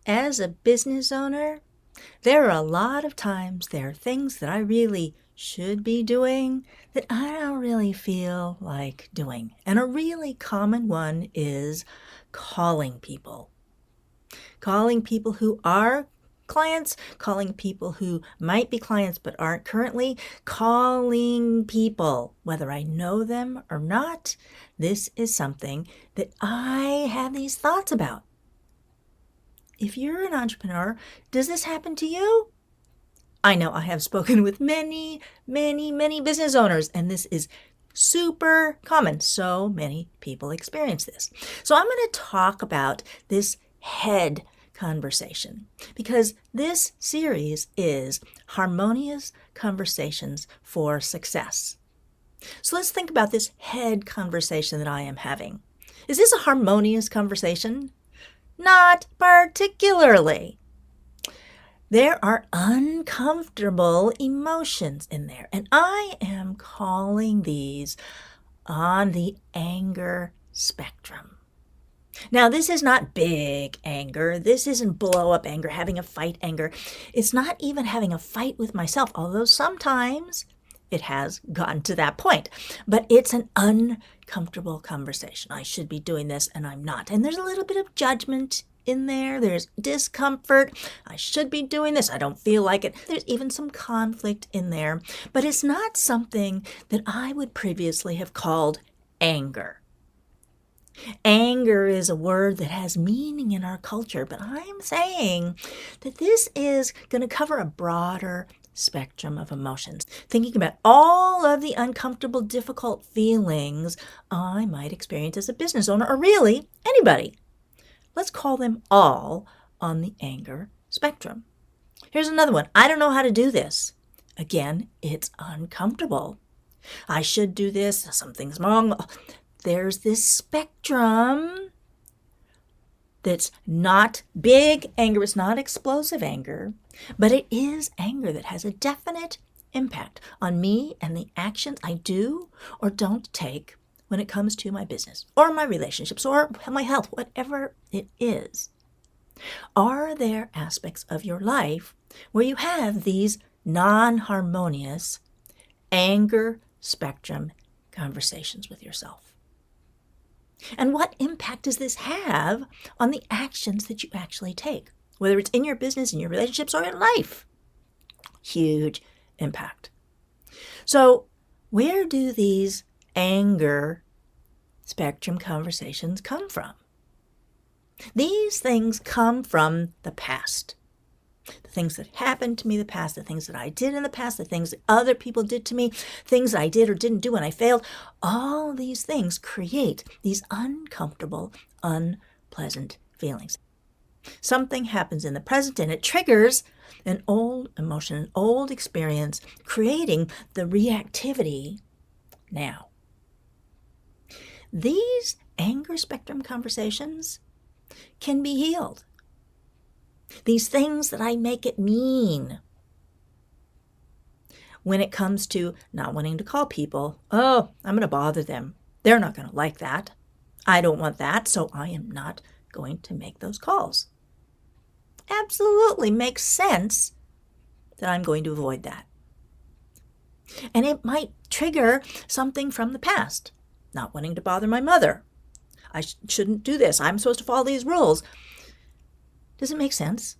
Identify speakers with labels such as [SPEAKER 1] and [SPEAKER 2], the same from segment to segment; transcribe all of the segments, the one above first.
[SPEAKER 1] As a business owner, there are a lot of times there are things that I really should be doing that I don't really feel like doing. And a really common one is calling people. Calling people who are clients, calling people who might be clients but aren't currently, calling people, whether I know them or not. This is something that I have these thoughts about. If you're an entrepreneur, does this happen to you? I know I have spoken with many business owners, and this is super common. So many people experience this. So I'm going to talk about this head conversation because this series is Harmonious Conversations for Success. So let's think about this head conversation that I am having. Is this a harmonious conversation? Not particularly. There are uncomfortable emotions in there, and I am calling these on the anger spectrum. Now, this is not big anger. This isn't blow up anger, having a fight anger. It's not even having a fight with myself, although sometimes it has gotten to that point. But it's an uncomfortable conversation. I should be doing this and I'm not. And there's a little bit of judgment in there. There's discomfort. I should be doing this. I don't feel like it. There's even some conflict in there. But it's not something that I would previously have called anger. Anger is a word that has meaning in our culture, but I'm saying that this is going to cover a broader spectrum of emotions, thinking about all of the uncomfortable, difficult feelings I might experience as a business owner, or really anybody. Let's call them all on the anger spectrum. Here's another one. I don't know how to do this. Again, it's uncomfortable. I should do this. Something's wrong. There's this spectrum that's not big anger. It's not explosive anger, but it is anger that has a definite impact on me and the actions I do or don't take when it comes to my business or my relationships or my health, whatever it is. Are there aspects of your life where you have these non-harmonious anger spectrum conversations with yourself? And what impact does this have on the actions that you actually take, whether it's in your business, in your relationships, or in life? Huge impact. So where do these anger spectrum conversations come from? These things come from the past. The things that happened to me in the past, the things that I did in the past, the things that other people did to me, things that I did or didn't do when I failed, all these things create these uncomfortable, unpleasant feelings. Something happens in the present and it triggers an old emotion, an old experience, creating the reactivity now. These anger spectrum conversations can be healed. These things that I make it mean. When it comes to not wanting to call people, oh, I'm going to bother them. They're not going to like that. I don't want that, so I am not going to make those calls. Absolutely makes sense that I'm going to avoid that. And it might trigger something from the past. Not wanting to bother my mother. I shouldn't do this. I'm supposed to follow these rules. Does it make sense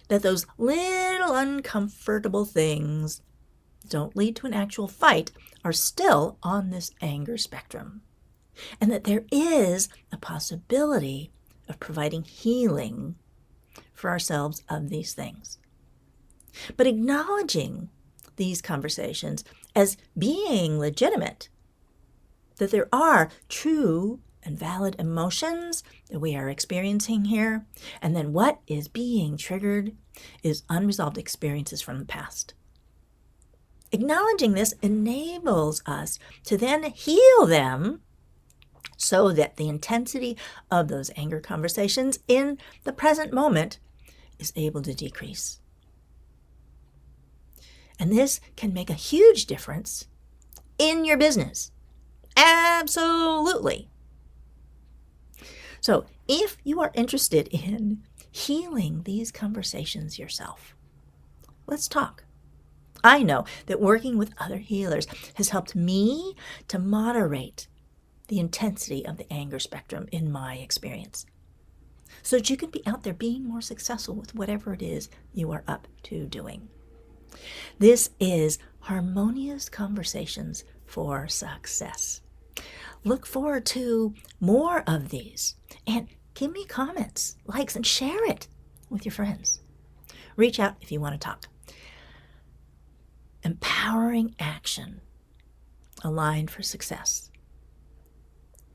[SPEAKER 1] that those little uncomfortable things don't lead to an actual fight are still on this anger spectrum? And that there is a possibility of providing healing for ourselves of these things. But acknowledging these conversations as being legitimate, that there are true and valid emotions that we are experiencing here, and then what is being triggered is unresolved experiences from the past. Acknowledging this enables us to then heal them so that the intensity of those anger conversations in the present moment is able to decrease. And this can make a huge difference in your business. Absolutely. So if you are interested in healing these conversations yourself. Let's talk. I know that working with other healers has helped me to moderate the intensity of the anger spectrum in my experience, so that you can be out there being more successful with whatever it is you are up to doing. This is Harmonious Conversations for Success. Look forward to more of these, and give me comments, likes, and share it with your friends. Reach out if you want to talk. Empowering action aligned for success.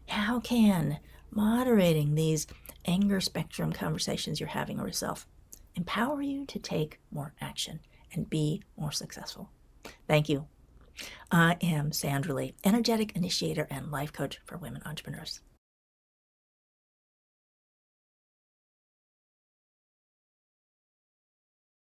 [SPEAKER 1] How can moderating these anger spectrum conversations you're having with yourself empower you to take more action and be more successful? Thank you. I am Sandra Lee, energetic initiator and life coach for women entrepreneurs.